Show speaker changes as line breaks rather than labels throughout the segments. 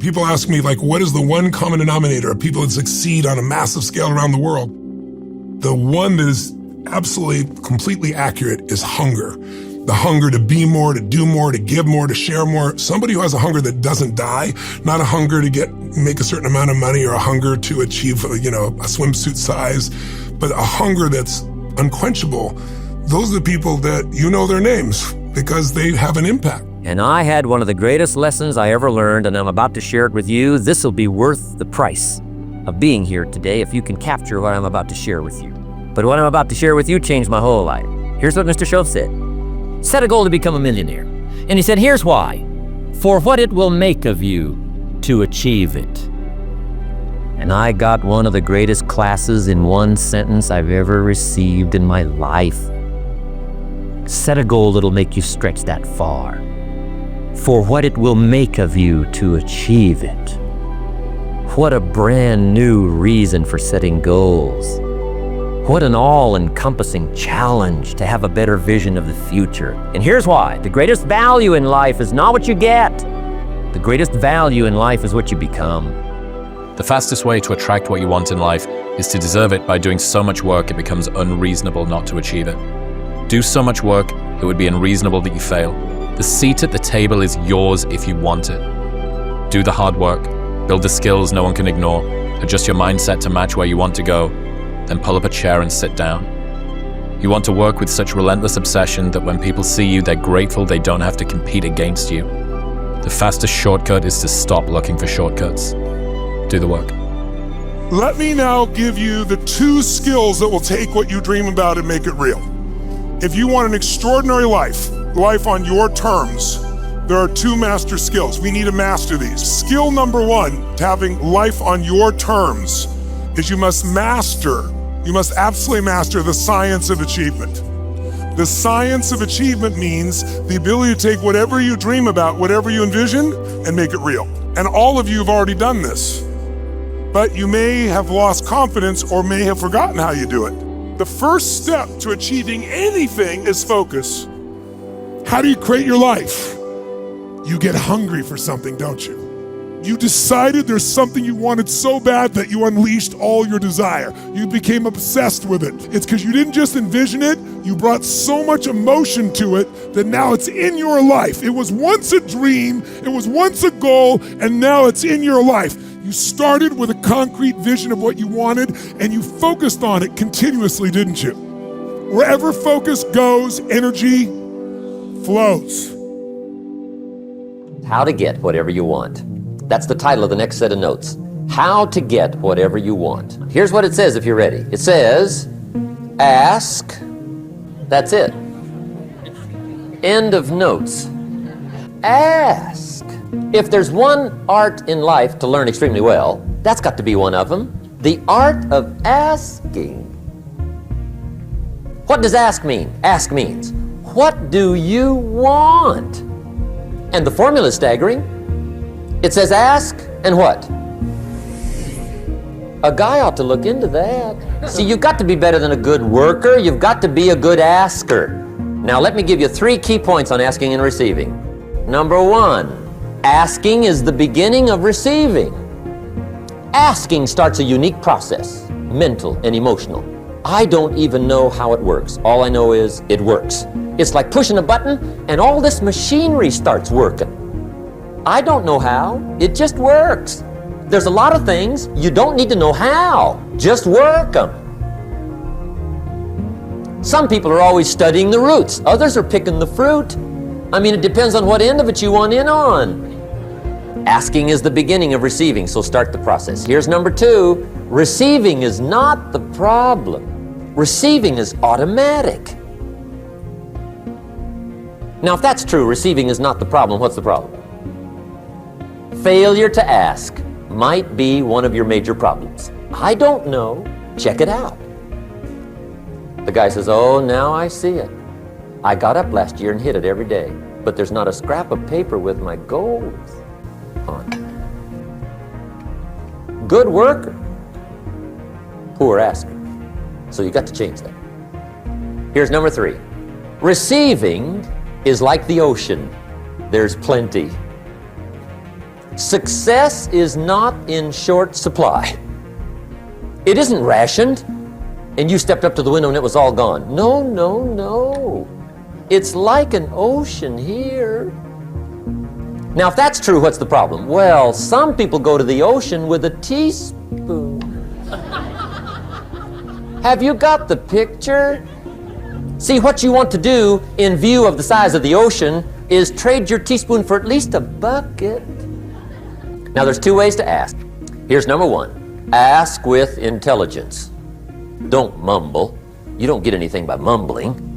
People ask me, like, what is the one common denominator of people that succeed on a massive scale around the world? The one that is absolutely, completely accurate is hunger. The hunger to be more, to do more, to give more, to share more. Somebody who has a hunger that doesn't die, not a hunger to make a certain amount of money or a hunger to achieve, a swimsuit size, but a hunger that's unquenchable. Those are the people that you know their names because they have an impact.
And I had one of the greatest lessons I ever learned, and I'm about to share it with you. This will be worth the price of being here today if you can capture what I'm about to share with you. But what I'm about to share with you changed my whole life. Here's what Mr. Shoaff said. Set a goal to become a millionaire. And he said, here's why. For what it will make of you to achieve it. And I got one of the greatest classes in one sentence I've ever received in my life. Set a goal that'll make you stretch that far. For what it will make of you to achieve it. What a brand new reason for setting goals. What an all-encompassing challenge to have a better vision of the future. And here's why. The greatest value in life is not what you get. The greatest value in life is what you become.
The fastest way to attract what you want in life is to deserve it by doing so much work it becomes unreasonable not to achieve it. Do so much work, it would be unreasonable that you fail. The seat at the table is yours if you want it. Do the hard work, build the skills no one can ignore, adjust your mindset to match where you want to go, then pull up a chair and sit down. You want to work with such relentless obsession that when people see you, they're grateful they don't have to compete against you. The fastest shortcut is to stop looking for shortcuts. Do the work.
Let me now give you the 2 skills that will take what you dream about and make it real. If you want an extraordinary life on your terms, there are 2 master skills. We need to master these. Skill number 1 to having life on your terms is you must absolutely master the science of achievement. The science of achievement means the ability to take whatever you dream about, whatever you envision, and make it real. And all of you have already done this, but you may have lost confidence or may have forgotten how you do it. The first step to achieving anything is focus. How do you create your life? You get hungry for something, don't you? You decided there's something you wanted so bad that you unleashed all your desire. You became obsessed with it. It's because you didn't just envision it, you brought so much emotion to it that now it's in your life. It was once a dream, it was once a goal, and now it's in your life. You started with a concrete vision of what you wanted, and you focused on it continuously, didn't you? Wherever focus goes, energy flows.
How to get whatever you want. That's the title of the next set of notes. How to get whatever you want. Here's what it says if you're ready. It says, ask. That's it. End of notes. Ask. If there's one art in life to learn extremely well, that's got to be one of them. The art of asking. What does ask mean? Ask means, what do you want? And the formula is staggering. It says ask and what? A guy ought to look into that. See, you've got to be better than a good worker. You've got to be a good asker. Now, let me give you 3 key points on asking and receiving. Number 1, asking is the beginning of receiving. Asking starts a unique process, mental and emotional. I don't even know how it works. All I know is it works. It's like pushing a button and all this machinery starts working. I don't know how, it just works. There's a lot of things you don't need to know how, just work them. Some people are always studying the roots, others are picking the fruit. I mean, it depends on what end of it you want in on. Asking is the beginning of receiving, so start the process. Here's number 2, receiving is not the problem. Receiving is automatic. Now, if that's true, receiving is not the problem, what's the problem? Failure to ask might be one of your major problems. I don't know. Check it out. The guy says, oh, now I see it. I got up last year and hit it every day, but there's not a scrap of paper with my goals on it. Good worker, poor asker. So you got to change that. Here's number 3. Receiving is like the ocean. There's plenty. Success is not in short supply. It isn't rationed, and you stepped up to the window and it was all gone. No, no, no. It's like an ocean here. Now, if that's true, what's the problem? Well, some people go to the ocean with a teaspoon. Have you got the picture? See, what you want to do in view of the size of the ocean is trade your teaspoon for at least a bucket. Now, there's two ways to ask. Here's number one. Ask with intelligence. Don't mumble. You don't get anything by mumbling.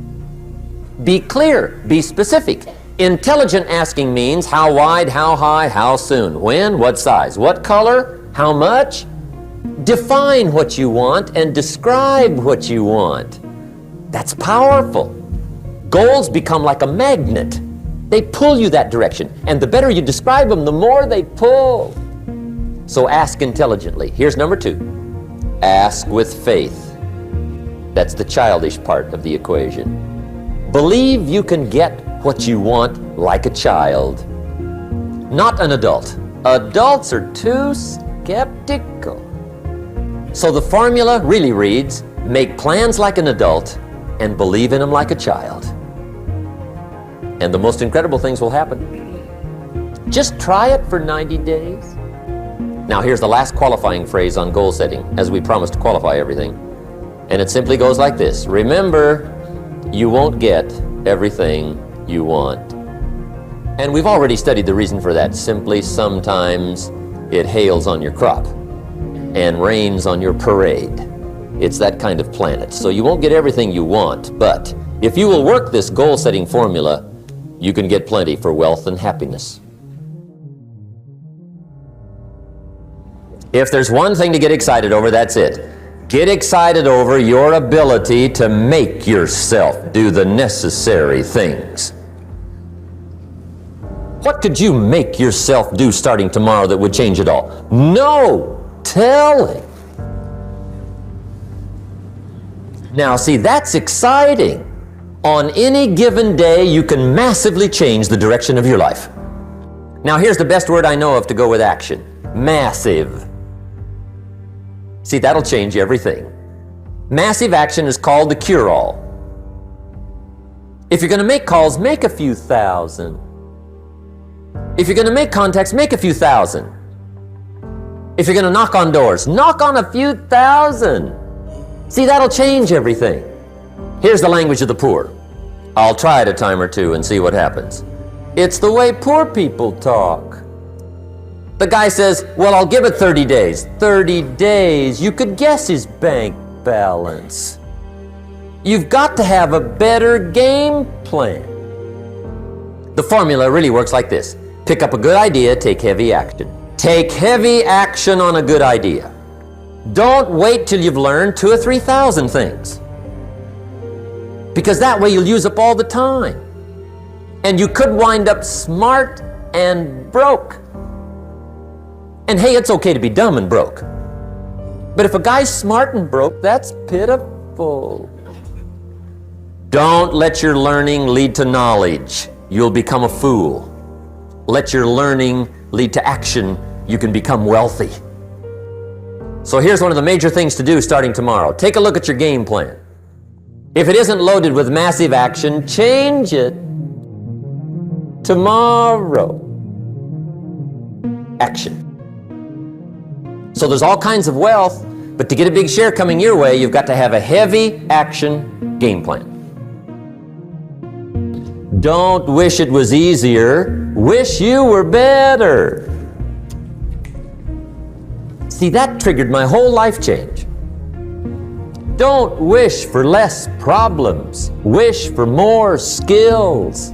Be clear. Be specific. Intelligent asking means how wide, how high, how soon, when, what size, what color, how much. Define what you want and describe what you want. That's powerful. Goals become like a magnet. They pull you that direction. And the better you describe them, the more they pull. So ask intelligently. Here's number two. Ask with faith. That's the childish part of the equation. Believe you can get what you want like a child, not an adult. Adults are too skeptical. So the formula really reads, make plans like an adult and believe in them like a child. And the most incredible things will happen. Just try it for 90 days. Now here's the last qualifying phrase on goal setting, as we promised to qualify everything. And it simply goes like this. Remember, you won't get everything you want. And we've already studied the reason for that. Simply, sometimes it hails on your crop and rains on your parade. It's that kind of planet. So you won't get everything you want, but if you will work this goal-setting formula, you can get plenty for wealth and happiness. If there's one thing to get excited over, that's it. Get excited over your ability to make yourself do the necessary things. What could you make yourself do starting tomorrow that would change it all? No telling. Now, see, that's exciting. On any given day, you can massively change the direction of your life. Now, here's the best word I know of to go with action. Massive. See, that'll change everything. Massive action is called the cure-all. If you're going to make calls, make a few thousand. If you're going to make contacts, make a few thousand. If you're going to knock on doors, knock on a few thousand. See, that'll change everything. Here's the language of the poor. I'll try it a time or two and see what happens. It's the way poor people talk. The guy says, well, I'll give it 30 days. 30 days. You could guess his bank balance. You've got to have a better game plan. The formula really works like this. Pick up a good idea, take heavy action. Take heavy action on a good idea. Don't wait till you've learned 2,000 or 3,000 things. Because that way you'll use up all the time. And you could wind up smart and broke. And hey, it's okay to be dumb and broke. But if a guy's smart and broke, that's pitiful. Don't let your learning lead to knowledge. You'll become a fool. Let your learning lead to action. You can become wealthy. So here's one of the major things to do starting tomorrow. Take a look at your game plan. If it isn't loaded with massive action, change it tomorrow. Action. So there's all kinds of wealth, but to get a big share coming your way, you've got to have a heavy action game plan. Don't wish it was easier. Wish you were better. See, that triggered my whole life change. Don't wish for less problems. Wish for more skills.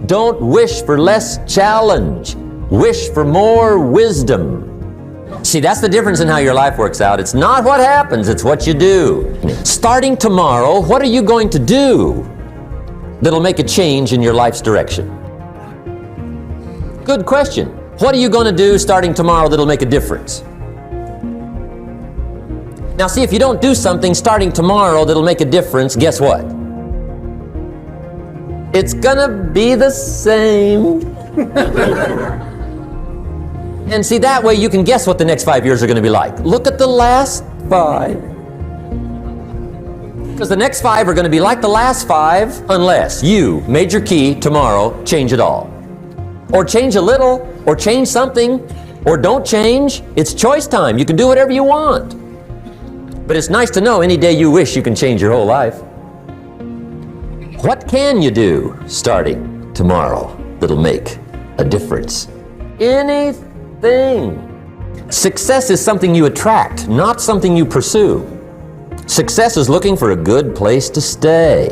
Don't wish for less challenge. Wish for more wisdom. See, that's the difference in how your life works out. It's not what happens, it's what you do. Starting tomorrow, what are you going to do that'll make a change in your life's direction? Good question. What are you going to do starting tomorrow that'll make a difference? Now see, if you don't do something starting tomorrow that'll make a difference, guess what? It's gonna be the same. And see, that way you can guess what the next 5 years are going to be like. Look at the last 5. Because the next 5 are going to be like the last 5 unless you, major key, tomorrow, change it all. Or change a little, or change something, or don't change. It's choice time. You can do whatever you want. But it's nice to know any day you wish you can change your whole life. What can you do starting tomorrow that'll make a difference? Anything. Success is something you attract, not something you pursue. Success is looking for a good place to stay.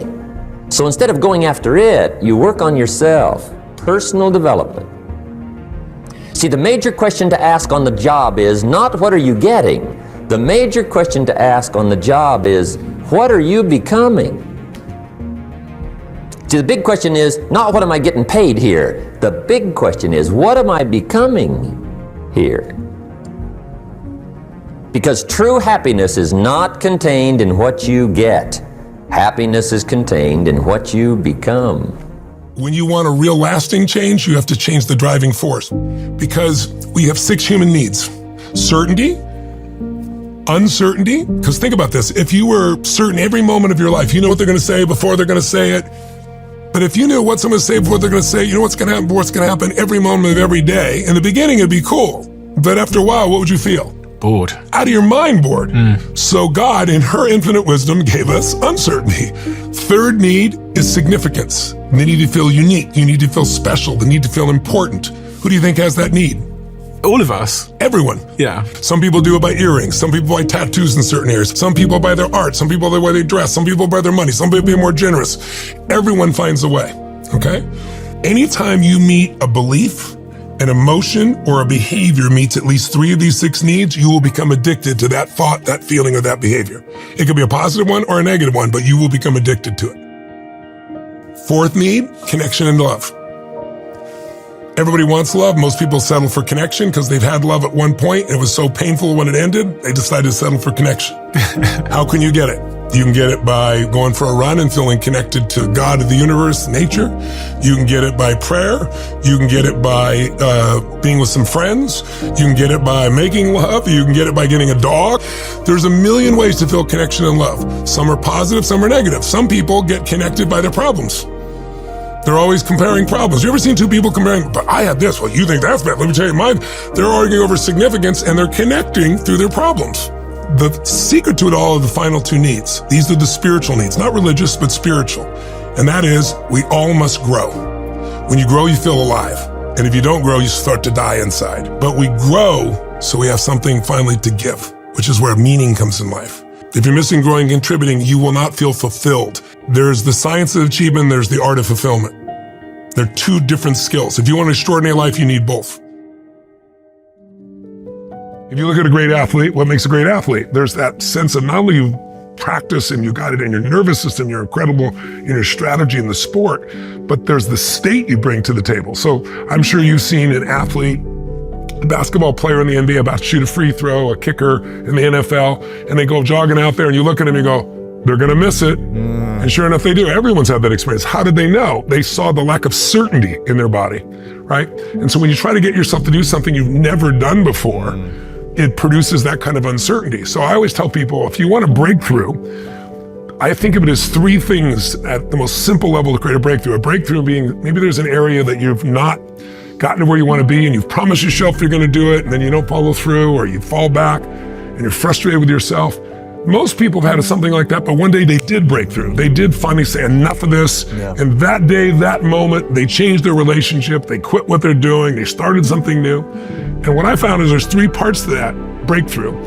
So instead of going after it, you work on yourself. Personal development. See, the major question to ask on the job is not what are you getting? The major question to ask on the job is what are you becoming? See, the big question is not what am I getting paid here? The big question is what am I becoming here? Because true happiness is not contained in what you get. Happiness is contained in what you become.
When you want a real lasting change, you have to change the driving force. Because we have 6 human needs. Certainty, uncertainty, because think about this, if you were certain every moment of your life, you know what they're going to say before they're going to say it. But if you knew what someone's going to say before they're going to say, you know what's going to happen before what's going to happen every moment of every day. In the beginning, it'd be cool. But after a while, what would you feel?
Bored.
Out of your mind bored. So God, in her infinite wisdom, gave us uncertainty. Third need is significance. They need to feel unique. You need to feel special. They need to feel important. Who do you think has that need?
All of us.
Everyone.
Yeah.
Some people do it by earrings. Some people buy tattoos in certain areas. Some people buy their art. Some people the way they dress. Some people buy their money. Some people be more generous. Everyone finds a way. Okay? Anytime you meet a belief, an emotion, or a behavior meets at least 3 of these 6 needs, you will become addicted to that thought, that feeling, or that behavior. It could be a positive one or a negative one, but you will become addicted to it. 4th need, connection and love. Everybody wants love. Most people settle for connection because they've had love at one point and it was so painful when it ended, they decided to settle for connection. How can you get it? You can get it by going for a run and feeling connected to God of the universe, nature. You can get it by prayer. You can get it by being with some friends. You can get it by making love. You can get it by getting a dog. There's a million ways to feel connection and love. Some are positive, some are negative. Some people get connected by their problems. They're always comparing problems. You ever seen 2 people comparing, but I had this, well, you think that's bad. Let me tell you mine. They're arguing over significance and they're connecting through their problems. The secret to it all are the final 2 needs. These are the spiritual needs, not religious, but spiritual. And that is, we all must grow. When you grow, you feel alive. And if you don't grow, you start to die inside. But we grow so we have something finally to give, which is where meaning comes in life. If you're missing, growing, contributing, you will not feel fulfilled. There's the science of achievement, there's the art of fulfillment. They're 2 different skills. If you want an extraordinary life, you need both. If you look at a great athlete, what makes a great athlete? There's that sense of not only you practice and you got it in your nervous system, you're incredible in your strategy in the sport, but there's the state you bring to the table. So I'm sure you've seen an athlete, a basketball player in the NBA about to shoot a free throw, a kicker in the NFL, and they go jogging out there and you look at them and you go, they're going to miss it. And sure enough, they do. Everyone's had that experience. How did they know? They saw the lack of certainty in their body, right? And so when you try to get yourself to do something you've never done before, it produces that kind of uncertainty. So I always tell people, if you want a breakthrough, I think of it as 3 things at the most simple level to create a breakthrough. A breakthrough being, maybe there's an area that you've not gotten to where you want to be and you've promised yourself you're going to do it and then you don't follow through, or you fall back and you're frustrated with yourself. Most people have had something like that, but one day they did break through. They did finally say enough of this. Yeah. And that day, that moment, they changed their relationship. They quit what they're doing. They started something new. And what I found is there's 3 parts to that breakthrough.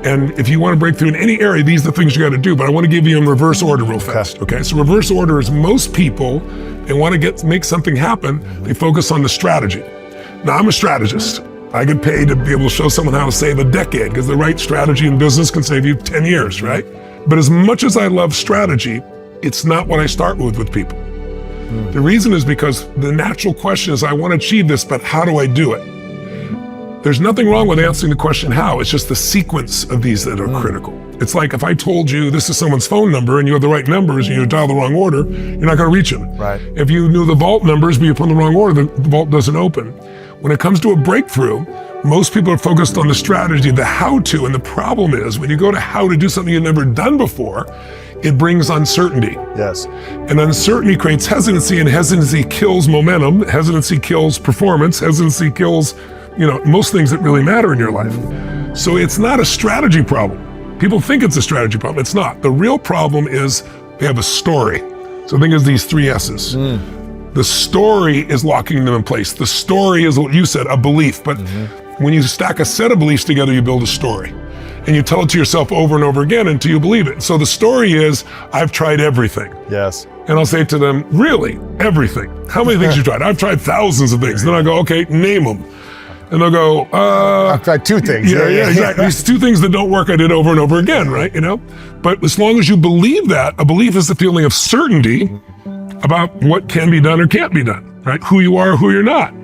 And if you want to break through in any area, these are the things you got to do. But I want to give you in reverse order real fast. Okay. So reverse order is most people, they want to make something happen. They focus on the strategy. Now, I'm a strategist. I get paid to be able to show someone how to save a decade, because the right strategy in business can save you 10 years, right? But as much as I love strategy, it's not what I start with people. The reason is because the natural question is, I want to achieve this, but how do I do it? There's nothing wrong with answering the question how, it's just the sequence of these that are critical. It's like if I told you this is someone's phone number and you have the right numbers and you dial the wrong order, you're not going to reach them.
Right.
If you knew the vault numbers, but you put in the wrong order, the vault doesn't open. When it comes to a breakthrough, Most people are focused on the strategy, the how-to, and the problem is when you go to how to do something you've never done before, it brings uncertainty.
Yes.
And uncertainty creates hesitancy, and hesitancy kills momentum. Hesitancy kills performance. Hesitancy kills, most things that really matter in your life. So it's not a strategy problem. People think it's a strategy problem. It's not. The real problem is they have a story. So think of these 3 S's. The story is locking them in place. The story is what you said, a belief. But when you stack a set of beliefs together, you build a story. And you tell it to yourself over and over again until you believe it. So the story is, I've tried everything.
Yes.
And I'll say to them, really, everything? How many things you tried? I've tried thousands of things. Then I go, okay, name them. And they'll go,
I've tried 2 things.
Yeah, exactly. These 2 things that don't work, I did over and over again, right? But as long as you believe that, a belief is the feeling of certainty about what can be done or can't be done, right? Who you are, who you're not.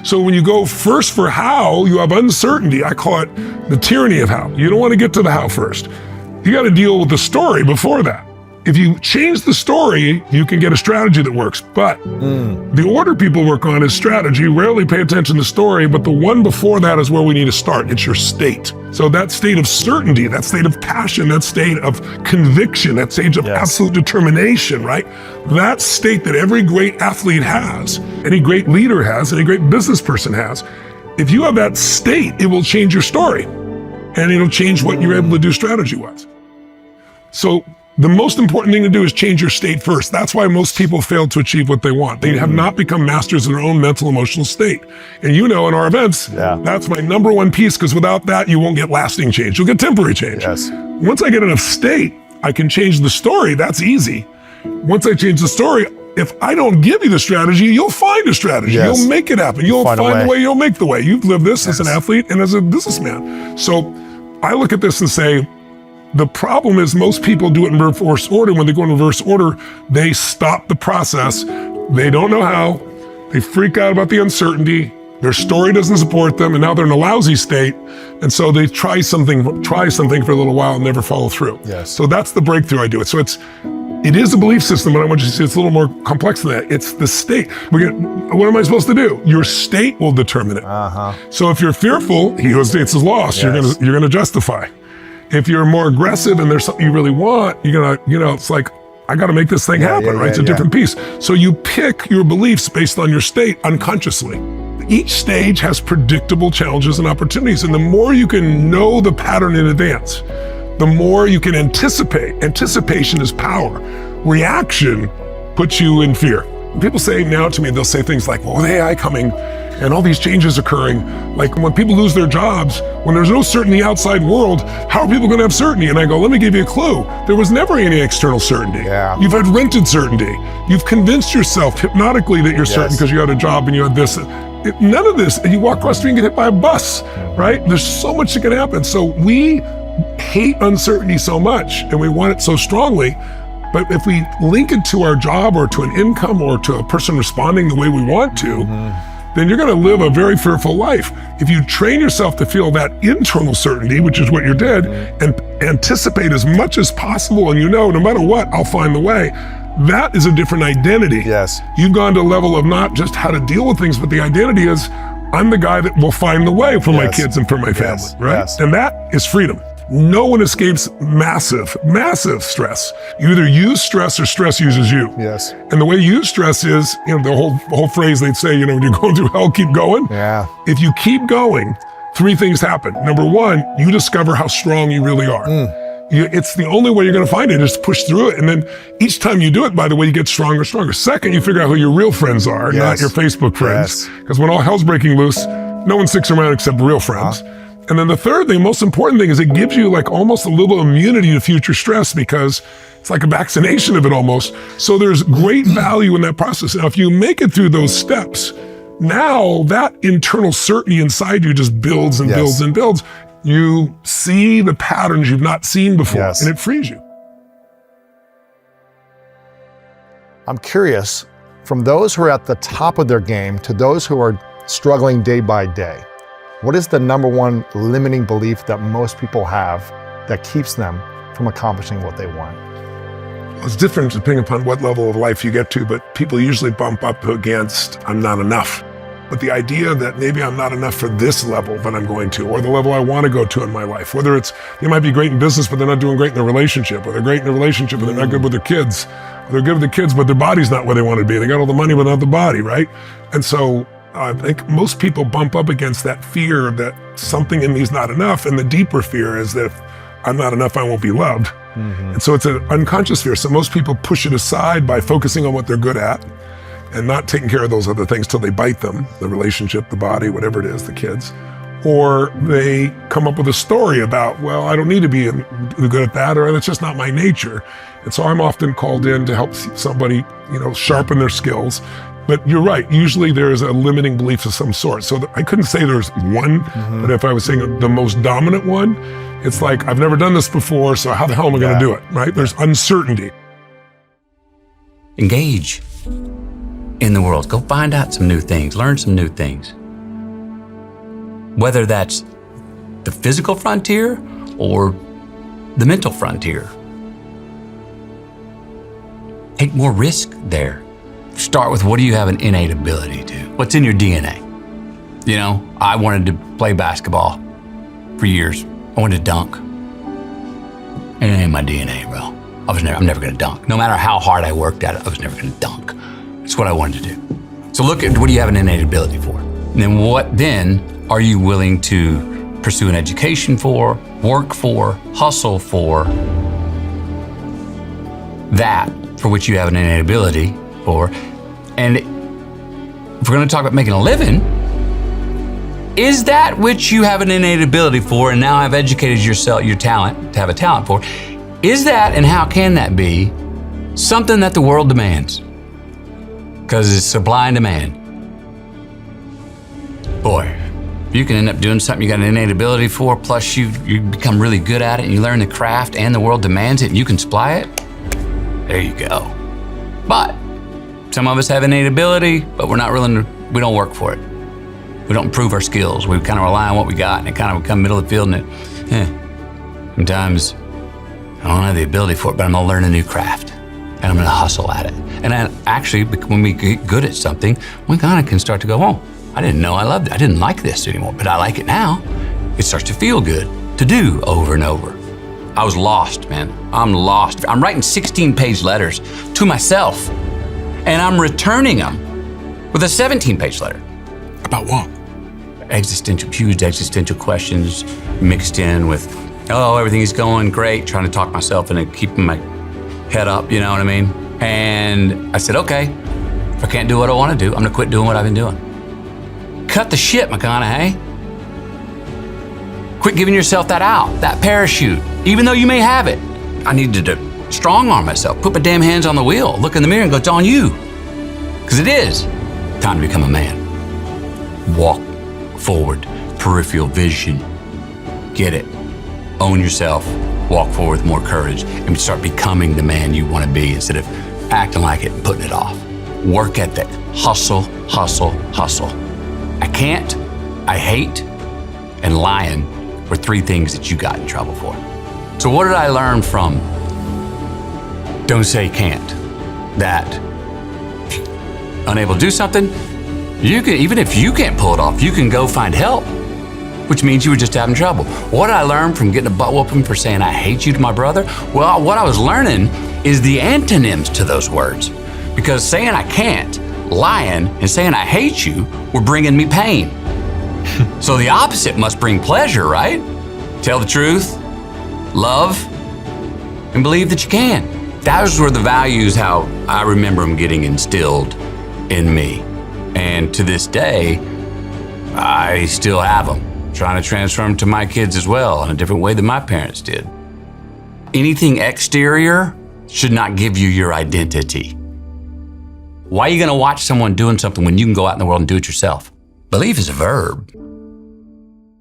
So when you go first for how, you have uncertainty. I call it the tyranny of how. You don't want to get to the how first. You got to deal with the story before that. If you change the story, you can get a strategy that works. But the order people work on is strategy. Rarely pay attention to story, but the one before that is where we need to start. It's your state. So that state of certainty, that state of passion, that state of conviction, that state of absolute determination, right? That state that every great athlete has, any great leader has, any great business person has. If you have that state, it will change your story, and it'll change what you're able to do strategy-wise. So the most important thing to do is change your state first. That's why most people fail to achieve what they want. They have not become masters in their own mental, emotional state. And in our events, that's my number one piece, because without that, you won't get lasting change. You'll get temporary change.
Yes.
Once I get enough state, I can change the story. That's easy. Once I change the story, if I don't give you the strategy, you'll find a strategy.
Yes.
You'll make it happen. You'll find the way. You'll make the way. You've lived this as an athlete and as a businessman. So I look at this and say, the problem is most people do it in reverse order. When they go in reverse order, they stop the process. They don't know how. They freak out about the uncertainty. Their story doesn't support them, and now they're in a lousy state. And so they try something for a little while and never follow through.
Yes.
So that's the breakthrough I do it. So it is a belief system, but I want you to see it's a little more complex than that. It's the state. What am I supposed to do? Your state will determine it. So if you're fearful, he who states is lost. Yes. You're gonna justify. If you're more aggressive and there's something you really want, you're gonna, it's like, I gotta make this thing happen, right? It's a different piece. So you pick your beliefs based on your state unconsciously. Each stage has predictable challenges and opportunities. And the more you can know the pattern in advance, the more you can anticipate. Anticipation is power. Reaction puts you in fear. People say now to me, they'll say things like, well, with AI coming and all these changes occurring, like when people lose their jobs, when there's no certainty outside world, how are people gonna have certainty? And I go, let me give you a clue. There was never any external certainty.
Yeah.
You've had rented certainty. You've convinced yourself hypnotically that you're certain because you had a job and you had this. None of this, and you walk across the street and get hit by a bus, right? There's so much that can happen. So we hate uncertainty so much and we want it so strongly. But if we link it to our job or to an income or to a person responding the way we want to, then you're gonna live a very fearful life. If you train yourself to feel that internal certainty, which is what you did, and anticipate as much as possible, and no matter what, I'll find the way, that is a different identity.
Yes.
You've gone to a level of not just how to deal with things, but the identity is, I'm the guy that will find the way for my kids and for my family, right? Yes. And that is freedom. No one escapes massive, massive stress. You either use stress or stress uses you.
Yes.
And the way you use stress is, the whole phrase they'd say, when you're going through hell, keep going.
Yeah.
If you keep going, 3 things happen. Number 1, you discover how strong you really are. It's the only way you're gonna find it is to push through it. And then each time you do it, by the way, you get stronger and stronger. Second, you figure out who your real friends are, not your Facebook friends. Because when all hell's breaking loose, no one sticks around except real friends. And then the third thing, most important thing, is it gives you like almost a little immunity to future stress, because it's like a vaccination of it almost. So there's great value in that process. Now, if you make it through those steps, now that internal certainty inside you just builds and builds and builds. You see the patterns you've not seen before, and it frees you.
I'm curious, from those who are at the top of their game to those who are struggling day by day, what is the number one limiting belief that most people have that keeps them from accomplishing what they want?
It's different depending upon what level of life you get to, but people usually bump up against, I'm not enough. But the idea that maybe I'm not enough for this level that I'm going to, or the level I want to go to in my life, whether it's, they might be great in business, but they're not doing great in their relationship, or they're great in a relationship, but they're not good with their kids. Or they're good with the kids, but their body's not where they want to be. They got all the money, but not the body, right? And so I think most people bump up against that fear that something in me is not enough. And the deeper fear is that if I'm not enough, I won't be loved. And so it's an unconscious fear. So most people push it aside by focusing on what they're good at and not taking care of those other things till they bite them, the relationship, the body, whatever it is, the kids. Or they come up with a story about, well, I don't need to be good at that, or that's just not my nature. And so I'm often called in to help somebody, sharpen their skills. But you're right, usually there is a limiting belief of some sort. So I couldn't say there's one, but if I was saying the most dominant one, it's like, I've never done this before, so how the hell am I gonna do it, right? There's uncertainty.
Engage in the world. Go find out some new things, learn some new things. Whether that's the physical frontier or the mental frontier. Take more risk there. Start with, what do you have an innate ability to? What's in your DNA? I wanted to play basketball for years. I wanted to dunk. And it ain't my DNA, bro. I'm never gonna dunk. No matter how hard I worked at it, I was never gonna dunk. It's what I wanted to do. So look at, what do you have an innate ability for? And then what then are you willing to pursue an education for, work for, hustle for? That for which you have an innate ability for. And if we're gonna talk about making a living, is that which you have an innate ability for and now have educated yourself, your talent, to have a talent for, is that, and how can that be, something that the world demands? Because it's supply and demand. Boy, if you can end up doing something you got an innate ability for, plus you become really good at it and you learn the craft and the world demands it and you can supply it, there you go. But some of us have innate ability, but we're not we don't work for it. We don't improve our skills. We kind of rely on what we got and it kind of become middle of the field and sometimes I don't have the ability for it, but I'm gonna learn a new craft and I'm gonna hustle at it. And actually, when we get good at something, we kind of can start to go, oh, I didn't know I loved it. I didn't like this anymore, but I like it now. It starts to feel good to do over and over. I was lost, man. I'm lost. I'm writing 16-page letters to myself and I'm returning them with a 17-page letter.
About what?
Huge existential questions mixed in with, oh, everything is going great, trying to talk myself into keeping my head up, you know what I mean? And I said, okay, if I can't do what I want to do, I'm gonna quit doing what I've been doing. Cut the shit, McConaughey. Quit giving yourself that out, that parachute, even though you may have it. I needed to strong arm myself, put my damn hands on the wheel, look in the mirror and go, it's on you. Because it is time to become a man. Walk forward, peripheral vision, get it. Own yourself, walk forward with more courage, and start becoming the man you want to be instead of acting like it and putting it off. Work ethic, hustle, hustle, hustle. I can't, I hate, and lying were 3 things that you got in trouble for. So what did I learn from don't say can't? That if you're unable to do something, you can, even if you can't pull it off, you can go find help, which means you were just having trouble. What I learned from getting a butt whooping for saying I hate you to my brother, well, what I was learning is the antonyms to those words. Because saying I can't, lying, and saying I hate you were bringing me pain. So the opposite must bring pleasure, right? Tell the truth, love, and believe that you can. Those were the values, how I remember them getting instilled in me. And to this day, I still have them, trying to transfer them to my kids as well in a different way than my parents did. Anything exterior should not give you your identity. Why are you gonna watch someone doing something when you can go out in the world and do it yourself? Belief is a verb.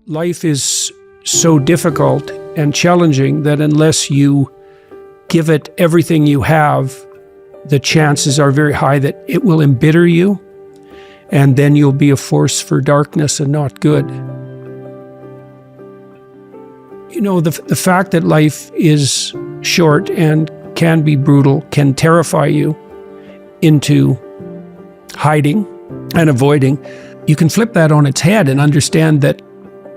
Life is so difficult and challenging that unless you give it everything you have, the chances are very high that it will embitter you, and then you'll be a force for darkness and not good. You know, the fact that life is short and can be brutal can terrify you into hiding and avoiding. you can flip that on its head and understand that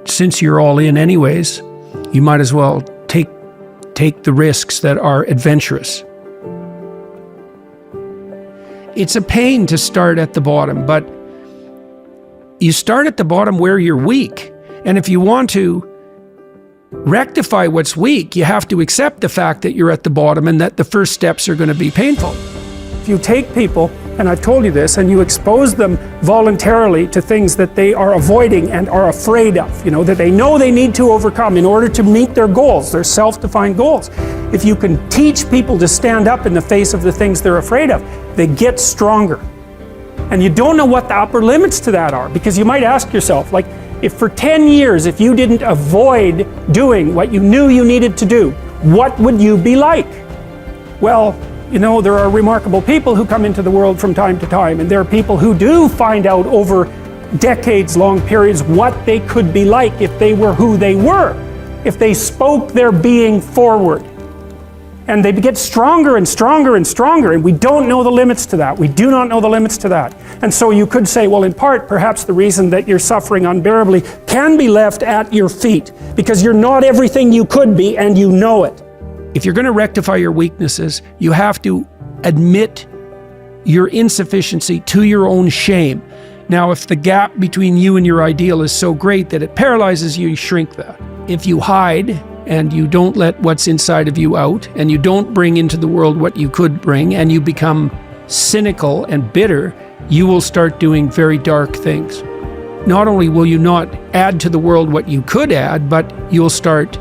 since you're all in anyways, you might as well take the risks that are adventurous. It's a pain to start at the bottom, but you start at the bottom where you're weak. And if you want to rectify what's weak, you have to accept the fact that you're at the bottom and that the first steps are going to be painful. If you take people, and I've told you this, and you expose them voluntarily to things that they are avoiding and are afraid of, that they know they need to overcome in order to meet their goals, their self-defined goals. If you can teach people to stand up in the face of the things they're afraid of, they get stronger. And you don't know what the upper limits to that are, because you might ask yourself, like, if for 10 years, if you didn't avoid doing what you knew you needed to do, what would you be like? Well, there are remarkable people who come into the world from time to time, and there are people who do find out over decades-long periods what they could be like if they were who they were, if they spoke their being forward. And they get stronger and stronger and stronger, and we don't know the limits to that. We do not know the limits to that. And so you could say, well, in part, perhaps the reason that you're suffering unbearably can be left at your feet, because you're not everything you could be, and you know it. If you're going to rectify your weaknesses, you have to admit your insufficiency to your own shame. Now, if the gap between you and your ideal is so great that it paralyzes you, you shrink that. If you hide and you don't let what's inside of you out, and you don't bring into the world what you could bring, and you become cynical and bitter, you will start doing very dark things. Not only will you not add to the world what you could add, but you'll start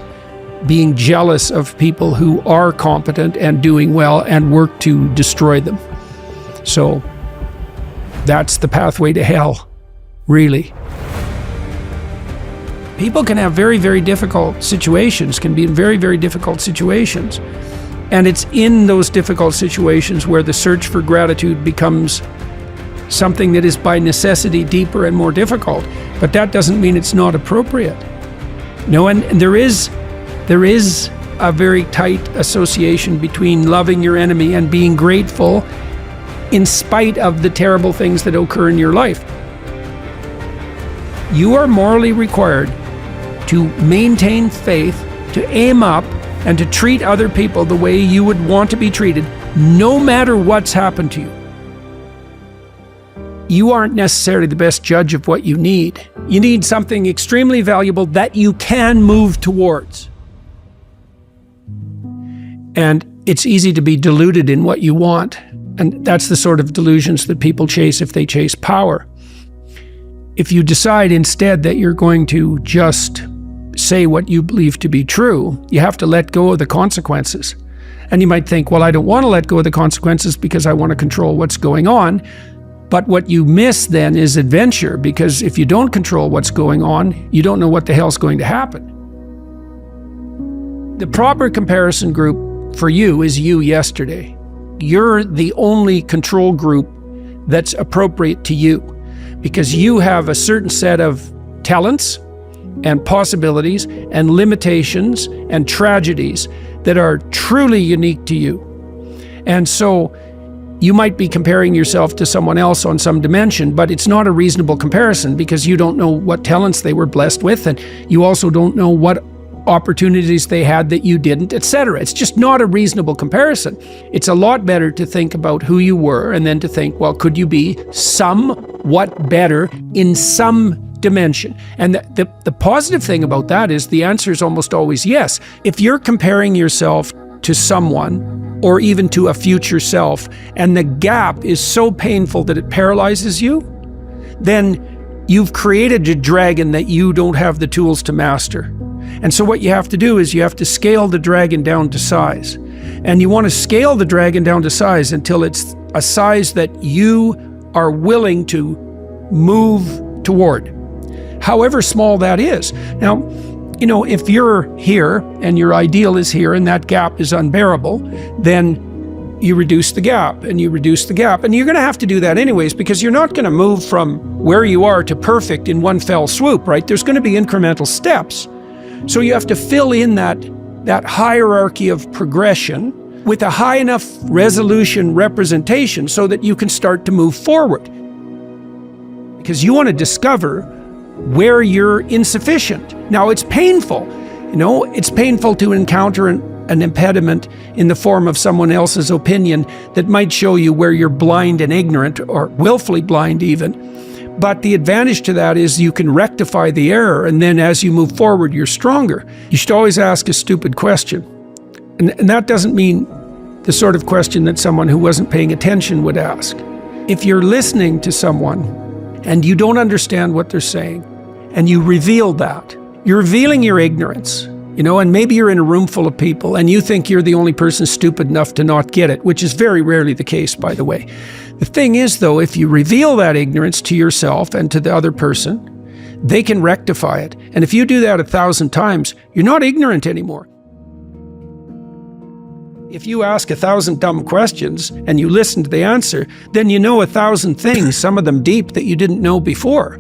being jealous of people who are competent and doing well and work to destroy them. So that's the pathway to hell, really. People can have very, very difficult situations, can be in very, very difficult situations. And it's in those difficult situations where the search for gratitude becomes something that is by necessity deeper and more difficult. But that doesn't mean it's not appropriate. No, and there is a very tight association between loving your enemy and being grateful in spite of the terrible things that occur in your life. You are morally required to maintain faith, to aim up, and to treat other people the way you would want to be treated, no matter what's happened to you. You aren't necessarily the best judge of what you need. You need something extremely valuable that you can move towards. And it's easy to be deluded in what you want. And that's the sort of delusions that people chase if they chase power. If you decide instead that you're going to just say what you believe to be true, you have to let go of the consequences. And you might think, well, I don't want to let go of the consequences because I want to control what's going on. But what you miss then is adventure, because if you don't control what's going on, you don't know what the hell's going to happen. The proper comparison group for you is you yesterday. You're the only control group that's appropriate to you, because you have a certain set of talents and possibilities and limitations and tragedies that are truly unique to you. And so you might be comparing yourself to someone else on some dimension, but it's not a reasonable comparison, because you don't know what talents they were blessed with, and you also don't know what opportunities they had that you didn't, etc. It's just not a reasonable comparison. It's a lot better to think about who you were and then to think, well, could you be somewhat better in some dimension? And the positive thing about that is the answer is almost always yes. If you're comparing yourself to someone or even to a future self, and the gap is so painful that it paralyzes you, then you've created a dragon that you don't have the tools to master. And so what you have to do is you have to scale the dragon down to size. And you want to scale the dragon down to size until it's a size that you are willing to move toward, however small that is. Now, if you're here and your ideal is here and that gap is unbearable, then you reduce the gap and you reduce the gap. And you're going to have to do that anyways, because you're not going to move from where you are to perfect in one fell swoop, right? There's going to be incremental steps. So you have to fill in that hierarchy of progression with a high enough resolution representation so that you can start to move forward. because you want to discover where you're insufficient. Now, it's painful. It's painful to encounter an impediment in the form of someone else's opinion that might show you where you're blind and ignorant, or willfully blind even. But the advantage to that is you can rectify the error, and then as you move forward, you're stronger. You should always ask a stupid question. And that doesn't mean the sort of question that someone who wasn't paying attention would ask. If you're listening to someone and you don't understand what they're saying, and you reveal that, you're revealing your ignorance, and maybe you're in a room full of people and you think you're the only person stupid enough to not get it, which is very rarely the case, by the way. The thing is, though, if you reveal that ignorance to yourself and to the other person, they can rectify it. And if you do that 1,000 times, you're not ignorant anymore. If you ask 1,000 dumb questions and you listen to the answer, then you know 1,000 things, some of them deep, that you didn't know before.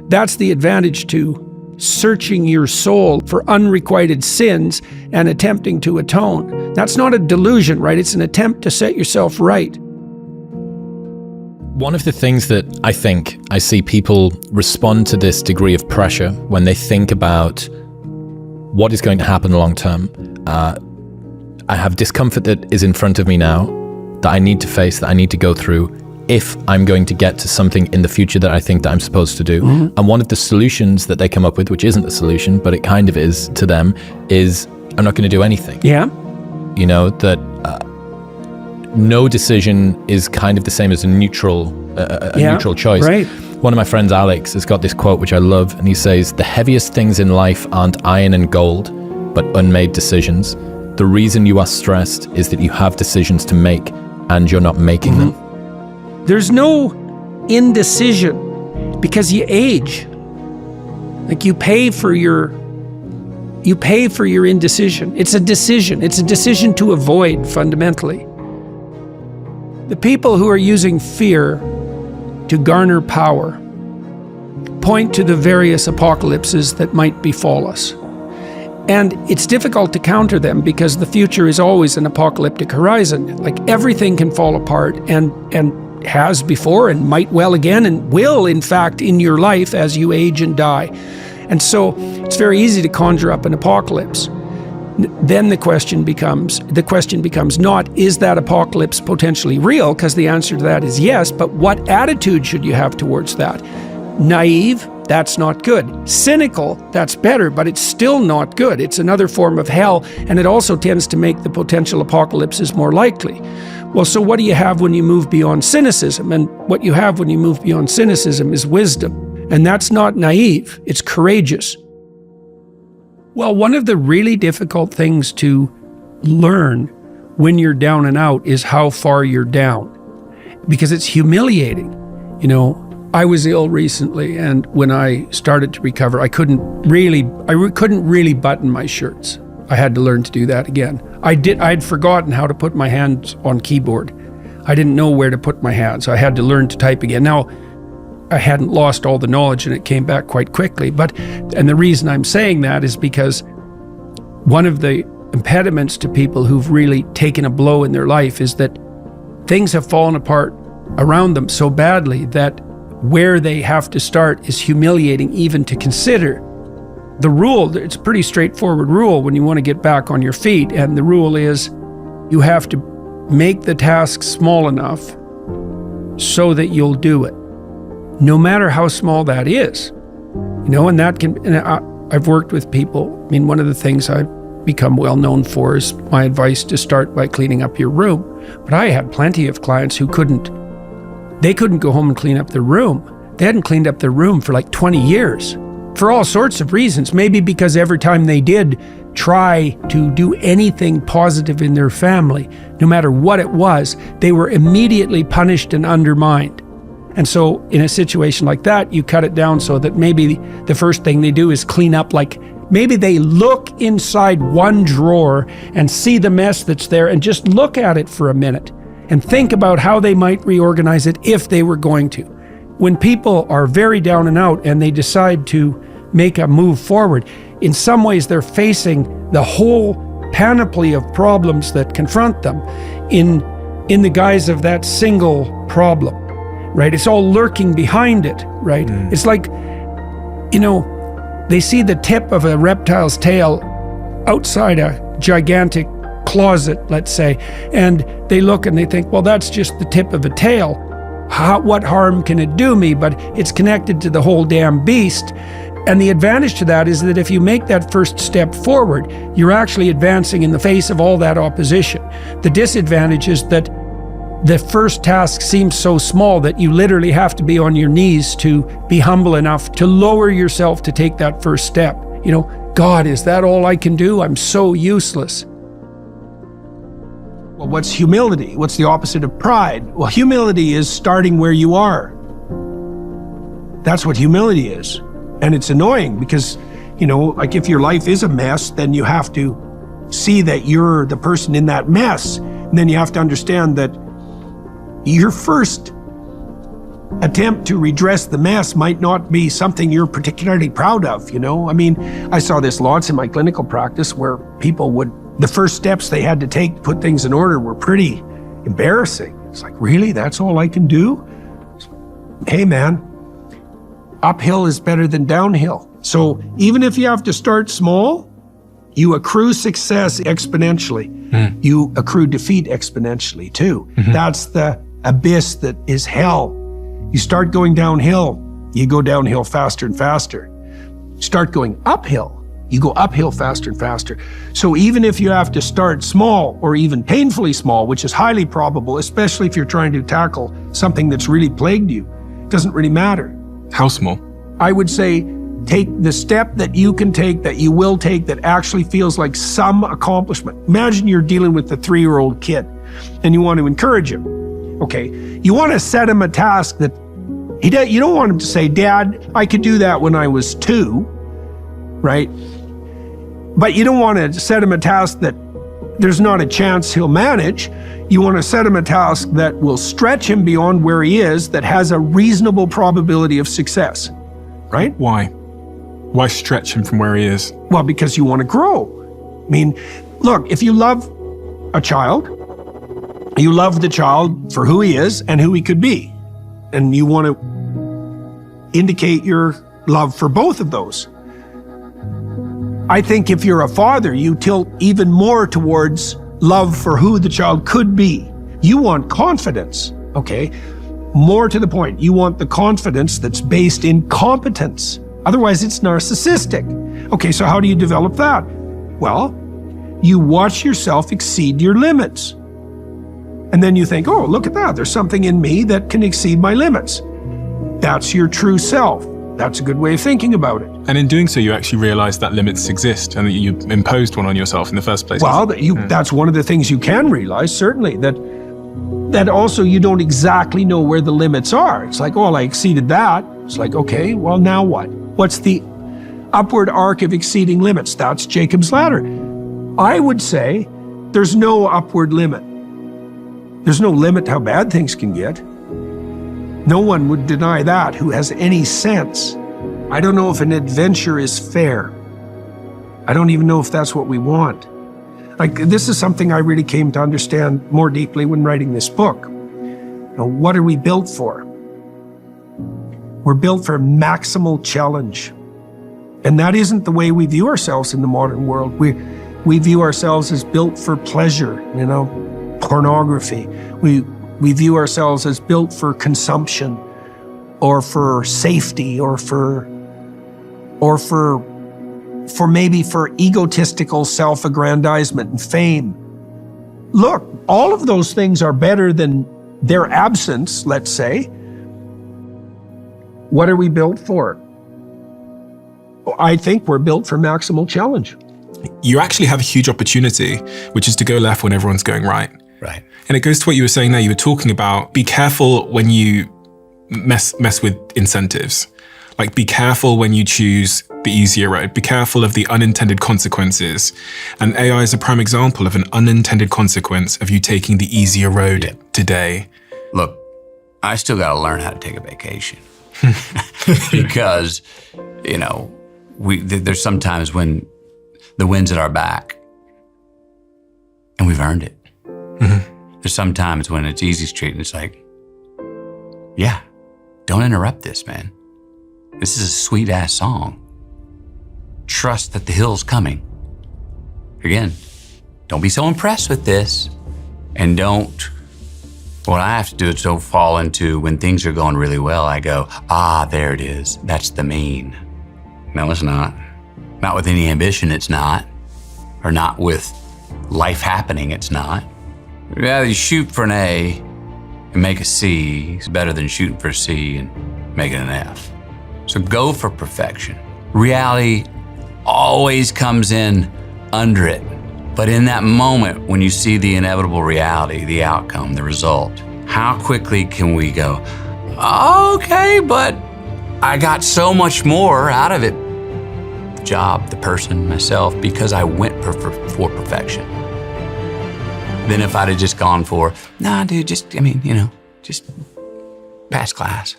That's the advantage to searching your soul for unrequited sins and attempting to atone. That's not a delusion, right? It's an attempt to set yourself right.
One of the things that I think I see people respond to this degree of pressure when they think about what is going to happen long term. I have discomfort that is in front of me now that I need to face, that I need to go through if I'm going to get to something in the future that I think that I'm supposed to do. Mm-hmm. And one of the solutions that they come up with, which isn't a solution, but it kind of is to them, is I'm not going to do anything.
Yeah.
That no decision is kind of the same as a neutral choice.
Right.
One of my friends, Alex, has got this quote which I love, and he says, "The heaviest things in life aren't iron and gold, but unmade decisions. The reason you are stressed is that you have decisions to make and you're not making them."
There's no indecision because you age. Like you pay for your indecision. It's a decision. It's a decision to avoid, fundamentally. The people who are using fear to garner power point to the various apocalypses that might befall us. And it's difficult to counter them because the future is always an apocalyptic horizon. Like everything can fall apart and has before and might well again and will, in fact, in your life as you age and die. And so it's very easy to conjure up an apocalypse. Then the question becomes not, is that apocalypse potentially real? Because the answer to that is yes, but what attitude should you have towards that? Naive? That's not good. Cynical? That's better, but it's still not good. It's another form of hell, and it also tends to make the potential apocalypses more likely. Well, so what do you have when you move beyond cynicism? And what you have when you move beyond cynicism is wisdom. And that's not naive, it's courageous. Well, one of the really difficult things to learn when you're down and out is how far you're down, because it's humiliating. I was ill recently, and when I started to recover, I couldn't really button my shirts. I had to learn to do that again. I'd forgotten how to put my hands on keyboard. I didn't know where to put my hands, so I had to learn to type again. Now, I hadn't lost all the knowledge, and it came back quite quickly. And the reason I'm saying that is because one of the impediments to people who've really taken a blow in their life is that things have fallen apart around them so badly that where they have to start is humiliating even to consider. The rule, it's a pretty straightforward rule when you want to get back on your feet, and the rule is you have to make the task small enough so that you'll do it, no matter how small that is. And that can, and I've worked with people. One of the things I've become well known for is my advice to start by cleaning up your room. But I had plenty of clients who couldn't go home and clean up their room. They hadn't cleaned up their room for like 20 years for all sorts of reasons. Maybe because every time they did try to do anything positive in their family, no matter what it was, they were immediately punished and undermined. And so in a situation like that, you cut it down so that maybe the first thing they do is clean up, like maybe they look inside one drawer and see the mess that's there and just look at it for a minute and think about how they might reorganize it if they were going to. When people are very down and out and they decide to make a move forward, in some ways they're facing the whole panoply of problems that confront them in the guise of that single problem. right? It's all lurking behind it, right? It's like, they see the tip of a reptile's tail outside a gigantic closet, let's say, and they look and they think, well, that's just the tip of a tail. What harm can it do me? But it's connected to the whole damn beast. And the advantage to that is that if you make that first step forward, you're actually advancing in the face of all that opposition. The disadvantage is that the first task seems so small that you literally have to be on your knees to be humble enough to lower yourself to take that first step. God, is that all I can do? I'm so useless. Well, what's humility? What's the opposite of pride? Well, humility is starting where you are. That's what humility is. And it's annoying because, like if your life is a mess, then you have to see that you're the person in that mess. And then you have to understand that your first attempt to redress the mess might not be something you're particularly proud of, I saw this lots in my clinical practice where people the first steps they had to take to put things in order were pretty embarrassing. It's like, really? That's all I can do? Hey, man, uphill is better than downhill. So even if you have to start small, you accrue success exponentially. You accrue defeat exponentially too. That's the abyss that is hell. You start going downhill, you go downhill faster and faster. Start going uphill, you go uphill faster and faster. So even if you have to start small or even painfully small, which is highly probable, especially if you're trying to tackle something that's really plagued you, it doesn't really matter.
How small?
I would say take the step that you can take, that you will take, that actually feels like some accomplishment. Imagine you're dealing with a 3-year-old kid and you want to encourage him. Okay, you want to set him a task that you don't want him to say, Dad, I could do that when I was 2, right? But you don't want to set him a task that there's not a chance he'll manage. You want to set him a task that will stretch him beyond where he is, that has a reasonable probability of success, right?
Why? Why stretch him from where he is?
Well, because you want to grow. I mean, look, if you love a child, you love the child for who he is and who he could be. And you want to indicate your love for both of those. I think if you're a father, you tilt even more towards love for who the child could be. You want confidence, okay? More to the point, you want the confidence that's based in competence. Otherwise, it's narcissistic. Okay, so how do you develop that? Well, you watch yourself exceed your limits. And then you think, oh, look at that. There's something in me that can exceed my limits. That's your true self. That's a good way of thinking about it.
And in doing so, you actually realize that limits exist and that you imposed one on yourself in the first place.
Well, that's one of the things you can realize, certainly, that also you don't exactly know where the limits are. It's like, oh, I exceeded that. It's like, okay, well, now what? What's the upward arc of exceeding limits? That's Jacob's ladder. I would say there's no upward limit. There's no limit to how bad things can get. No one would deny that who has any sense. I don't know if an adventure is fair. I don't even know if that's what we want. Like, this is something I really came to understand more deeply when writing this book. What are we built for? We're built for maximal challenge. And that isn't the way we view ourselves in the modern world. We view ourselves as built for pleasure, pornography. We view ourselves as built for consumption or for safety or for maybe for egotistical self-aggrandizement and fame. Look, all of those things are better than their absence, let's say. What are we built for? I think we're built for maximal challenge.
You actually have a huge opportunity, which is to go left when everyone's going right.
Right.
And it goes to what you were saying there. You were talking about be careful when you mess with incentives. Like, be careful when you choose the easier road. Be careful of the unintended consequences. And AI is a prime example of an unintended consequence of you taking the easier road today.
Look, I still got to learn how to take a vacation. Because, there's sometimes when the wind's at our back and we've earned it. Mm-hmm. There's sometimes when it's easy street and it's like, yeah, don't interrupt this, man. This is a sweet ass song. Trust that the hill's coming. Again, don't be so impressed with this, and what I have to do is so fall into when things are going really well, I go, there it is. That's the mean. No, it's not. Not with any ambition, it's not. Or not with life happening, it's not. Yeah, you shoot for an A and make a C is better than shooting for a C and making an F. So go for perfection. Reality always comes in under it. But in that moment, when you see the inevitable reality, the outcome, the result, how quickly can we go, okay, but I got so much more out of it. The job, the person, myself, because I went for perfection. Than if I'd have just gone for, just pass class.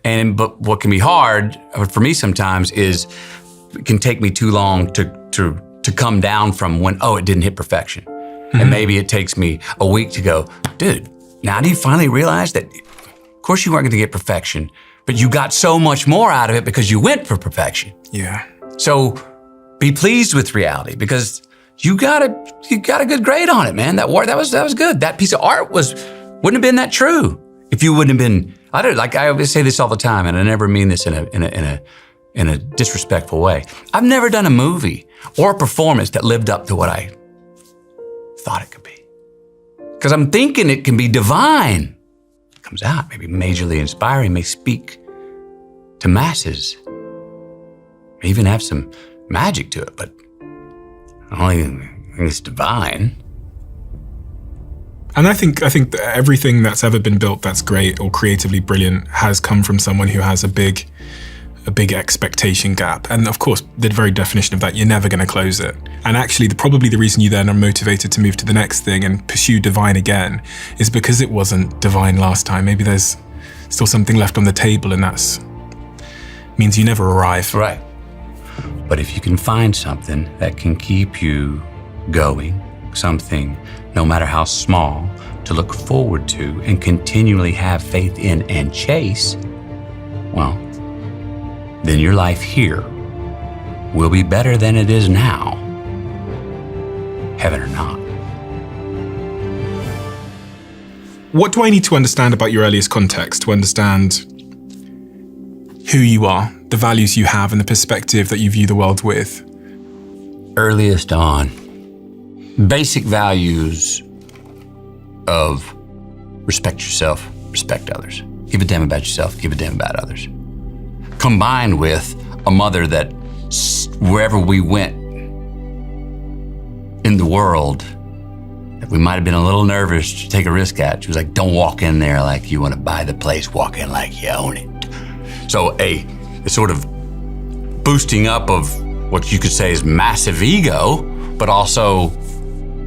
But what can be hard for me sometimes is it can take me too long to come down from when, it didn't hit perfection. Mm-hmm. And maybe it takes me a week to go, dude, now do you finally realize that, of course you weren't going to get perfection, but you got so much more out of it because you went for perfection.
Yeah.
So be pleased with reality because you got a good grade on it, man. That was good. That piece of art wouldn't have been that true if you wouldn't have been. I always say this all the time, and I never mean this in a disrespectful way. I've never done a movie or a performance that lived up to what I thought it could be, because I'm thinking it can be divine. It comes out maybe majorly inspiring, may speak to masses, may even have some magic to it, but I don't think it's divine.
And I think that everything that's ever been built that's great or creatively brilliant has come from someone who has a big expectation gap. And of course, the very definition of that, you're never going to close it. And actually, probably the reason you then are motivated to move to the next thing and pursue divine again is because it wasn't divine last time. Maybe there's still something left on the table, and that's means you never arrive.
Right. But if you can find something that can keep you going, something, no matter how small, to look forward to and continually have faith in and chase, well, then your life here will be better than it is now, heaven or not.
What do I need to understand about your earliest context to understand who you are, the values you have, and the perspective that you view the world with?
Earliest on, basic values of respect yourself, respect others. Give a damn about yourself, give a damn about others. Combined with a mother that wherever we went in the world, that we might have been a little nervous to take a risk at, she was like, don't walk in there like you want to buy the place, walk in like you own it. So a sort of boosting up of what you could say is massive ego, but also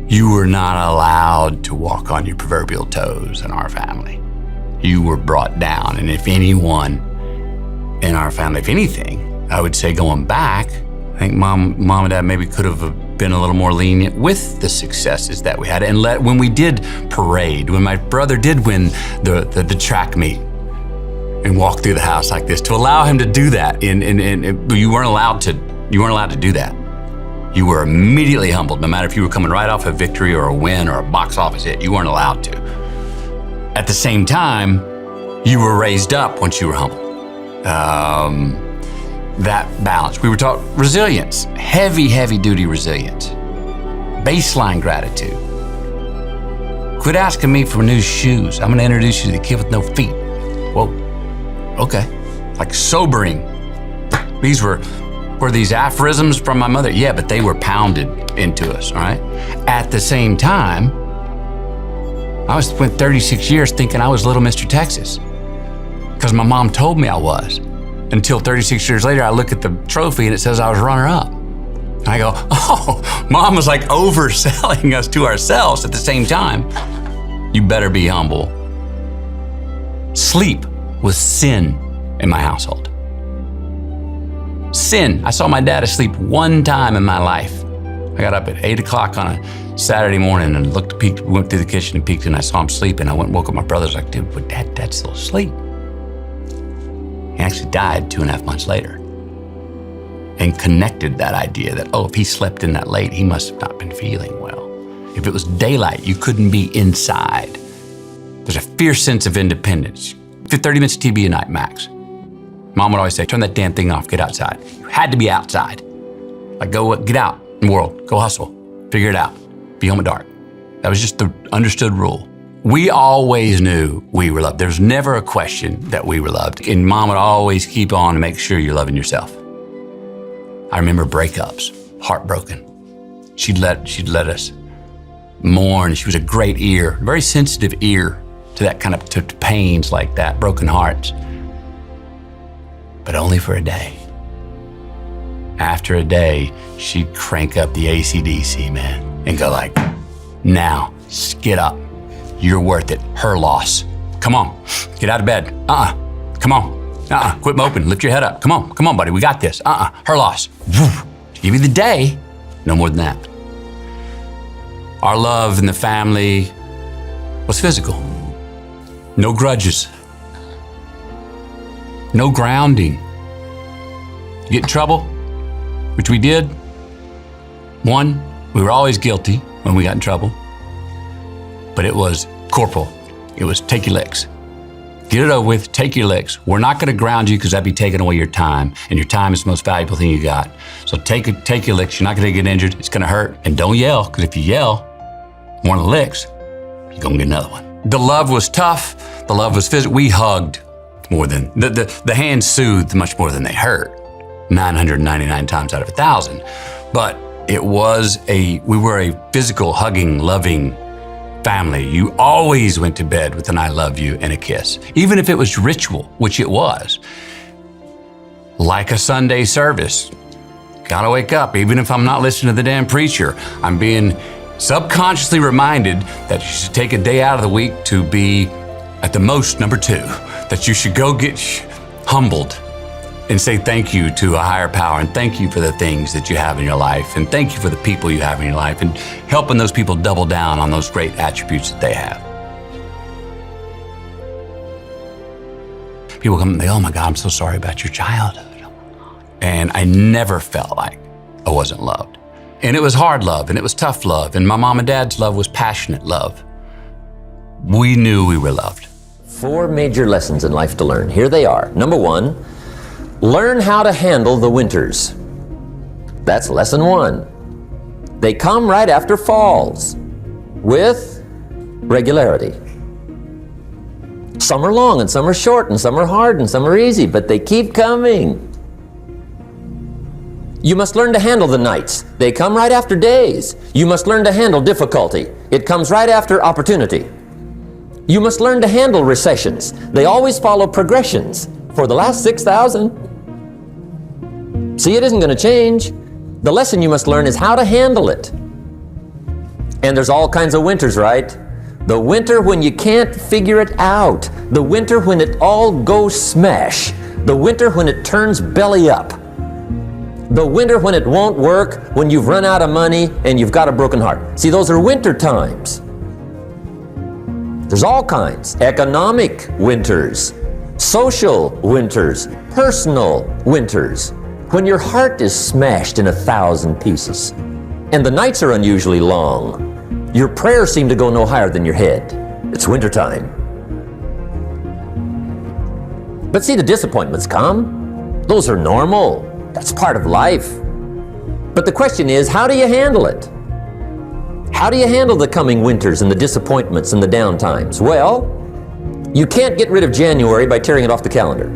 you were not allowed to walk on your proverbial toes in our family. You were brought down. And if anyone in our family, if anything, I would say going back, I think mom and dad maybe could have been a little more lenient with the successes that we had. And when we did parade, when my brother did win the track meet and walk through the house like this, to allow him to do that, you weren't allowed to do that. You were immediately humbled, no matter if you were coming right off a victory or a win or a box office hit, you weren't allowed to. At the same time, you were raised up once you were humbled. That balance. We were taught resilience, heavy duty resilience, baseline gratitude. Quit asking me for new shoes. I'm gonna introduce you to the kid with no feet. Whoa, okay. Like sobering. These were these aphorisms from my mother? Yeah, but they were pounded into us, all right? At the same time, I spent 36 years thinking I was Little Mr. Texas because my mom told me I was. Until 36 years later, I look at the trophy and it says I was runner-up. And I go, oh, Mom was like overselling us to ourselves. At the same time, you better be humble. Sleep was sin in my household. Sin. I saw my dad asleep one time in my life. I got up at 8 o'clock on a Saturday morning and went through the kitchen and peeked and I saw him sleeping. I went and woke up my brother. I was like, dude, but Dad's still asleep. He actually died 2.5 months later. And connected that idea that, oh, if he slept in that late, he must have not been feeling well. If it was daylight, you couldn't be inside. There's a fierce sense of independence. 30 minutes of TV a night, max. Mom would always say, turn that damn thing off, get outside. You had to be outside. Like, get out in the world, go hustle, figure it out, be home at dark. That was just the understood rule. We always knew we were loved. There's never a question that we were loved. And Mom would always keep on to make sure you're loving yourself. I remember breakups, heartbroken. She'd let us mourn. She was a great ear, very sensitive ear to that kind of to pains like that, broken hearts. But only for a day. After a day, she'd crank up the AC/DC, man, and go like, now, get up. You're worth it. Her loss. Come on, get out of bed. Come on. Quit moping. Lift your head up. Come on, buddy. We got this. Her loss. Give you the day. No more than that. Our love in the family was physical. No grudges. No grounding. You get in trouble, which we did. One, we were always guilty when we got in trouble. But it was corporal. It was take your licks. Get it over with, take your licks. We're not gonna ground you because that'd be taking away your time, and your time is the most valuable thing you got. So take your licks. You're not gonna get injured. It's gonna hurt. And don't yell, because if you yell, one of the licks, you're gonna get another one. The love was tough. The love was physical. We hugged more than, the hands soothed much more than they hurt. 999 times out of 1,000. But we were a physical, hugging, loving family. You always went to bed with an I love you and a kiss. Even if it was ritual, which it was. Like a Sunday service. Gotta wake up, even if I'm not listening to the damn preacher. I'm being subconsciously reminded that you should take a day out of the week to be, at the most, number 2. That you should go get humbled and say thank you to a higher power, and thank you for the things that you have in your life, and thank you for the people you have in your life, and helping those people double down on those great attributes that they have. People come and they, oh my God, I'm so sorry about your childhood. And I never felt like I wasn't loved. And it was hard love, and it was tough love, and my mom and dad's love was passionate love. We knew we were loved.
4 major lessons in life to learn. Here they are. Number 1, learn how to handle the winters. That's lesson 1. They come right after falls with regularity. Some are long and some are short and some are hard and some are easy, but they keep coming. You must learn to handle the nights. They come right after days. You must learn to handle difficulty. It comes right after opportunity. You must learn to handle recessions. They always follow progressions. For the last 6,000. See, it isn't going to change. The lesson you must learn is how to handle it. And there's all kinds of winters, right? The winter when you can't figure it out. The winter when it all goes smash. The winter when it turns belly up. The winter when it won't work, when you've run out of money and you've got a broken heart. See, those are winter times. There's all kinds. Economic winters, social winters, personal winters. When your heart is smashed in 1,000 pieces and the nights are unusually long, your prayers seem to go no higher than your head. It's wintertime. But see, the disappointments come. Those are normal. That's part of life. But the question is, how do you handle it? How do you handle the coming winters and the disappointments and the downtimes? Well, you can't get rid of January by tearing it off the calendar.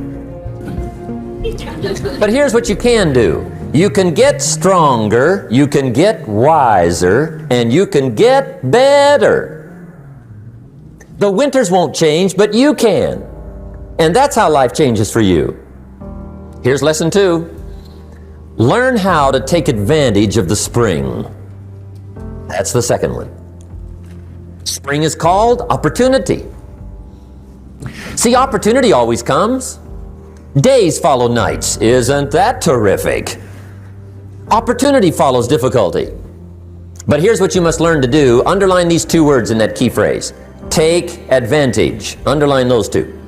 But here's what you can do. You can get stronger, you can get wiser, and you can get better. The winters won't change, but you can. And that's how life changes for you. Here's lesson 2. Learn how to take advantage of the spring. That's the second one. Spring is called opportunity. See, opportunity always comes. Days follow nights. Isn't that terrific? Opportunity follows difficulty. But here's what you must learn to do. Underline these two words in that key phrase. Take advantage. Underline those two.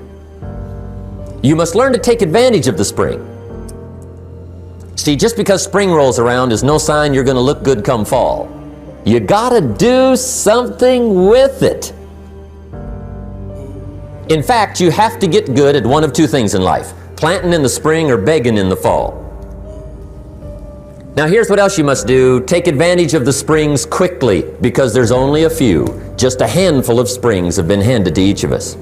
You must learn to take advantage of the spring. See, just because spring rolls around is no sign you're going to look good come fall. You gotta do something with it. In fact, you have to get good at one of two things in life: planting in the spring or begging in the fall. Now here's what else you must do. Take advantage of the springs quickly, because there's only a few. Just a handful of springs have been handed to each of us.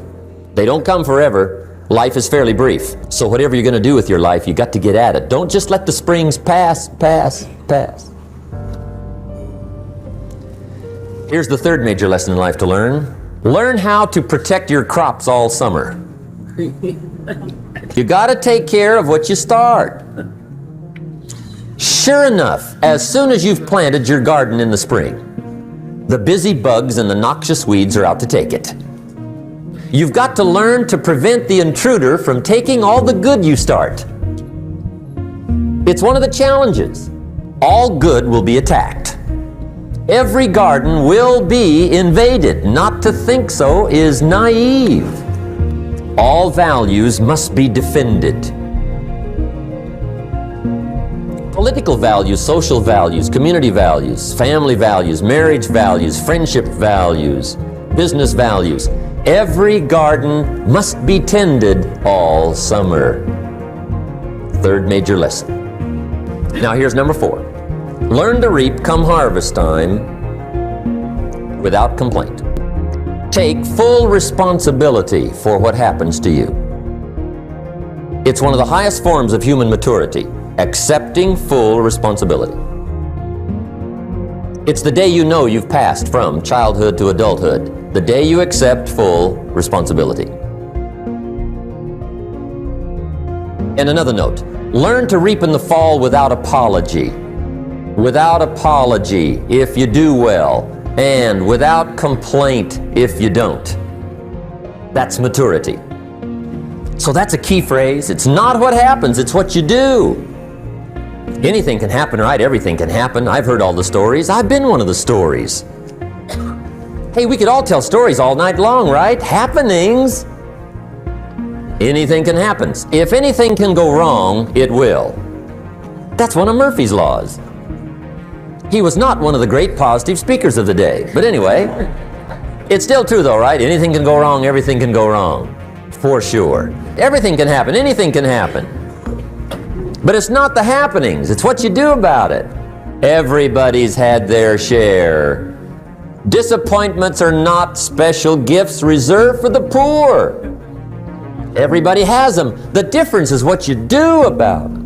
They don't come forever. Life is fairly brief. So whatever you're going to do with your life, you got to get at it. Don't just let the springs pass. Here's the third major lesson in life to learn. Learn how to protect your crops all summer. You got to take care of what you start. Sure enough, as soon as you've planted your garden in the spring, the busy bugs and the noxious weeds are out to take it. You've got to learn to prevent the intruder from taking all the good you start. It's one of the challenges. All good will be attacked. Every garden will be invaded. Not to think so is naive. All values must be defended. Political values, social values, community values, family values, marriage values, friendship values, business values. Every garden must be tended all summer. Third major lesson. Now here's number 4. Learn to reap come harvest time without complaint. Take full responsibility for what happens to you. It's one of the highest forms of human maturity, accepting full responsibility. It's the day you know you've passed from childhood to adulthood, the day you accept full responsibility. And another note, learn to reap in the fall without apology. Without apology if you do well, and without complaint if you don't. That's maturity. So that's a key phrase. It's not what happens, it's what you do. Anything can happen, right? Everything can happen. I've heard all the stories. I've been one of the stories. Hey, we could all tell stories all night long, right? Happenings. Anything can happen. If anything can go wrong, it will. That's one of Murphy's laws. He was not one of the great positive speakers of the day. But anyway, it's still true though, right? Anything can go wrong, everything can go wrong. For sure. Everything can happen, anything can happen. But it's not the happenings, it's what you do about it. Everybody's had their share. Disappointments are not special gifts reserved for the poor. Everybody has them. The difference is what you do about it.